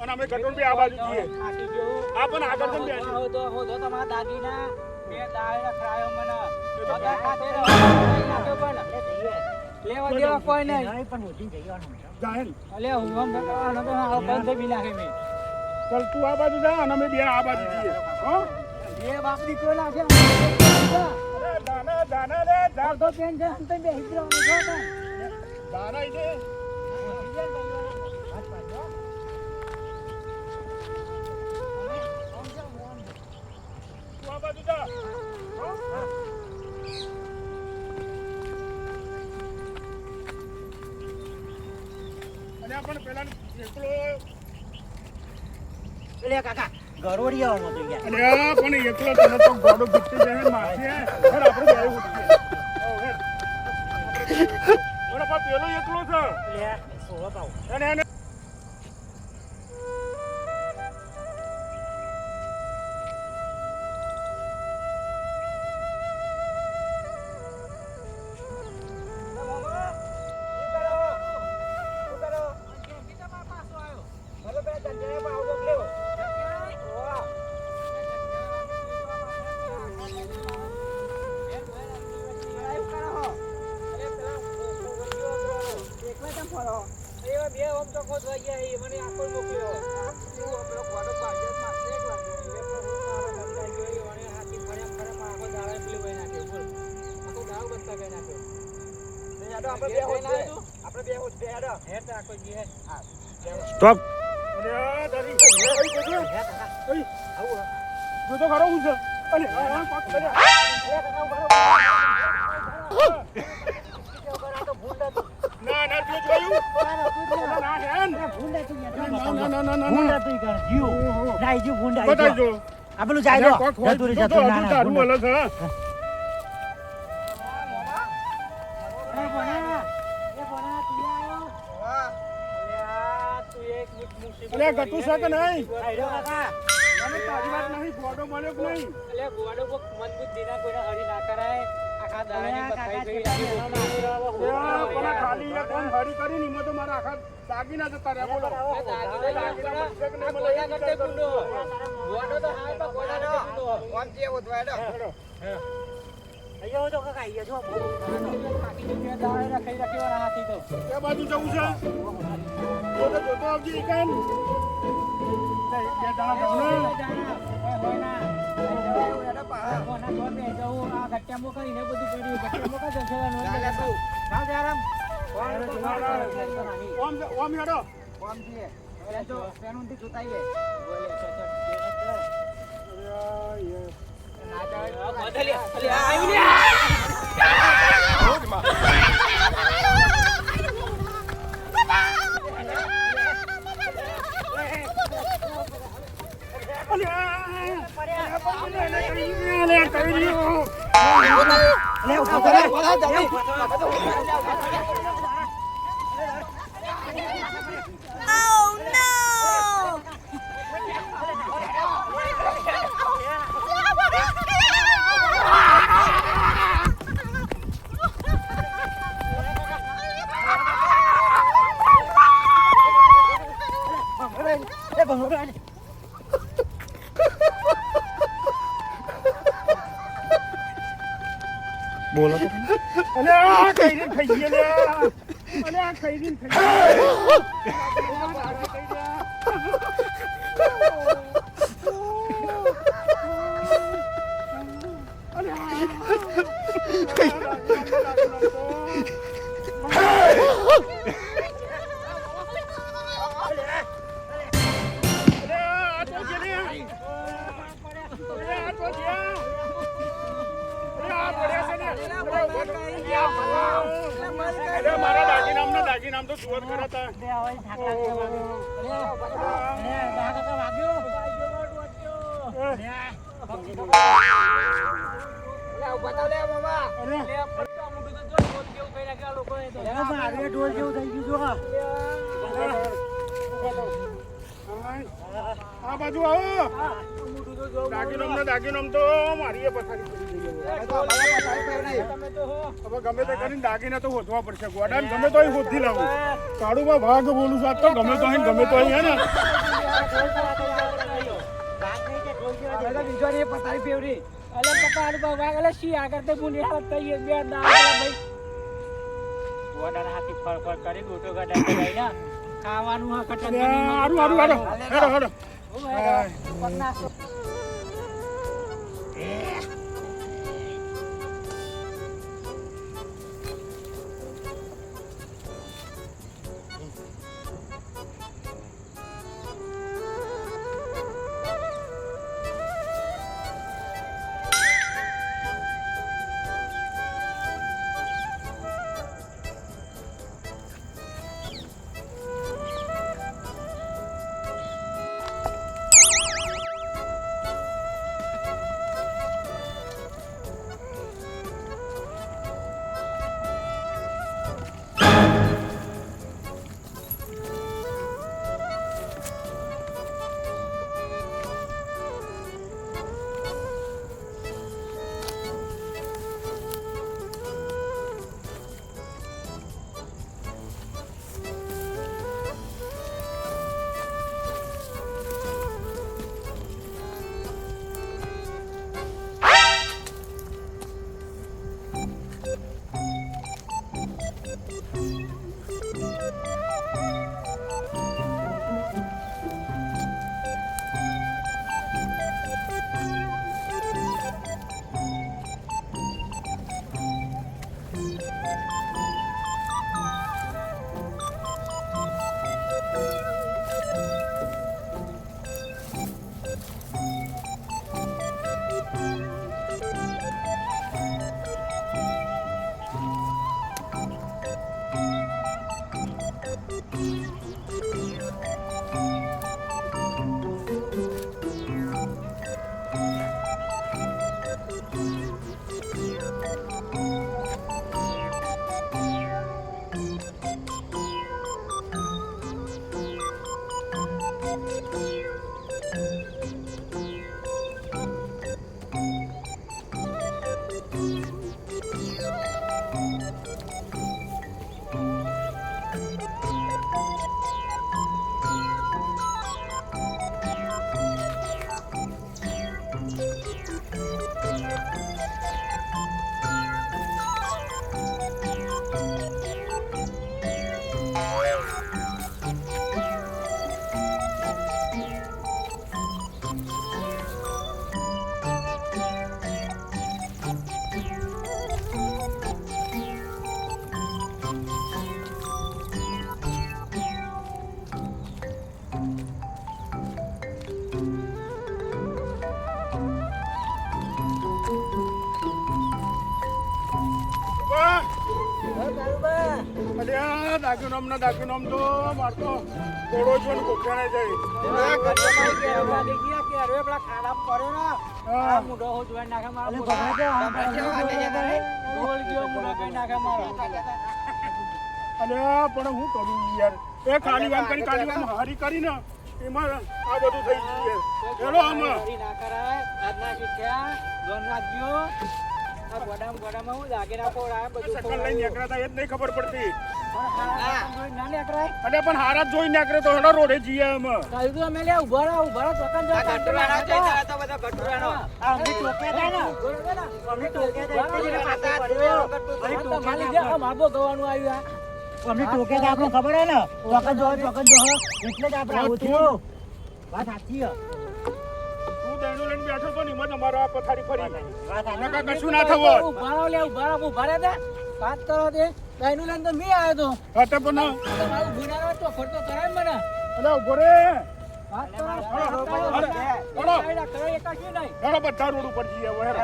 અમે ઘટોન બી આ બાજુ છીએ આ પણ આગળ જમ બેસી તો તમારા દાગીના બે દાળના ખરાયો મને બધા ખાતે લેવા દેવા કોઈ નહીં પણ મોટી જઈવાનું જાહેર અલે હું આમ કરવાનો તો આ બંધ બી નાખે મે ચલ તું આ બાજુ જા અને અમે બે આ બાજુ જઈએ હો બે બાપ દીકરો નાખે અરે દાના દાના રે જા તો પેન છે અંતે બે હિદ્રો ને જો દાના ઈ દે તું આ બાજુ જા હો પણ પેલા એકલો લે કાકા ગરોડિયામાં તો ગયા અરે પણ એકલો તને તો ગોડો ગીટી જાય મારશે હે આપણે બે ઉઠી ઓરે પા પેલો એકલો છે લે સોવા પાઉ અને સ્ટોપ અરે દાદી ઓય આવો જો તો ખરો હું છે અરે આ પાક કરે ના ના તું જોયું ના હેન ભૂંડા તું ના ભૂંડા તું કર જીઓ નાઈ જીઓ ભૂંડા બતાઈ જો આ પેલું જાય દો જતું રે જતું ના તારું અલગ છે અરે ગટુ છે કે નહીં મને તારી વાત નહીં ગોડો મળ્યો કે નહીં અલે ગોડો કો મજબૂત દીના કોઈને હરી ના કરાય આખા દાડાની બતાઈ ગઈ પણ ખાલી એ કોણ હરી કરી ની તો મારા આખા દાગીના જતા રહ્યા બોલો દાગીના કરતે ગુંડો ગોડો તો હાય તો ગોડા નો કોણ છે ઓદવાડો અહીંયા તો કાકા અહીંયા જો કાકી જે દાળે રાખી રાખીવાના હાથી તો એ બાજુ જવું છે જોતો આવજી કાન બે દાણા જવું ઓમ હેડો ઓમ છે જો પેનુંથી જોતાઈએ ના જાય બદલે અલે આવી ને બોલો અલે આ કઈ દિન ખાઈ ગયે લે અલે આ કઈ દિન ખાઈ આમ તો સુવત કરાતા બે હવે થાક લાગે વાગ્યો અરે બાગા કા વાગ્યો મારે ઢોલ જેવું થઈ ગયું આ બાજુ આવો દાગીનો તો મારી પથારી પડી ગઈ હવે ગમે તે કરીને દાગીના તો હોધવા પડશે ગોડા ગમે તો હોધી લાવું કાળુમાં ભાગ બોલું છું તો ગમે તો ગમે તો હે ને પથારી ફેવરી અલે પપ્પા ભાગ અલે સી આગળ તે બુની હાલત થઈ બે દા ભાઈ ગોડા હાથી ફળ ફળ કરી ગોટો ગાડા કરી ના ખાવાનું હા કટક હારું દાગીનો તો મારતો કોડો છો ને કોઠાણે જાય ખાડા પડે ને આ મુઢો હો જોઈ નાખે મારો ઢોલ ગયો મુઢો કઈ નાખે મારો અલે પણ હું કરું યાર એ ખાલી વામ હારી કરી ને એમાં આ બધું થઈ ગયું ચલો આમાં ના કરાય આજના શીખ્યા જોન રાખજો આ ગોડામાં હું લાગે ના પોડા બધું સકલ લઈને નીકળતા એ જ નહીં ખબર પડતી ના નીકળાય અને પણ હારા જોઈ નીકળે તો હેડો રોડે જઈએ અમે કાલ તો અમે લે ઉભા ચોકન જો ગટુરાનો જઈ તો બધા ગટુરાનો અમે ટોક્યા હતા ને અમે ટોક્યા હતા માબો ગવાનું આવ્યું અમને ટોક્યા હતા આપણને ખબર હે ને ચોકન જો એટલે જ આપણે આવું થયું વાત સાચી હે તું દૈણું લઈને બેઠો તો ને એમાં તમારો આ પથારી ફરી નકા કશું ના થવું થવું ઉભા રે દે વાત કરો તે દૈણું લઈને તો મી આવ્યો તો હા તો પણ તમારું ગુનારો તો ખોટો કરાય મને અલે ઉભો રે વાત કરો હેડો બધા રોડ ઉપર જઈએ હવે હેડો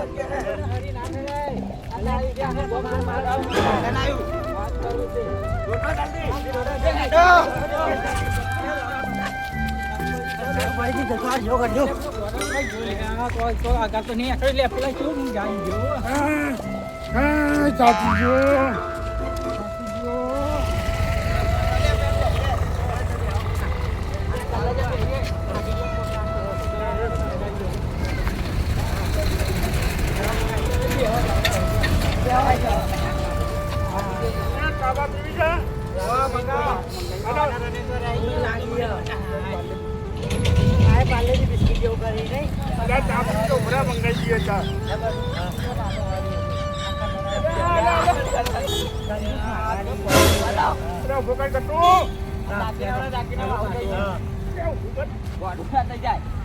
હરી નામે રે આ આવી ગયા ગો માર વાત કરું છે તો આગળ તો નહીં લે પેલા શું જાય ગયો ચાચી જો કાબા પીવી છે હા મંગા બિસ્કીટ જેવું કરી નહીં ચાપી તો ભરા મંગાઈ દઈએ ચા ભોકાઈ કટો જાય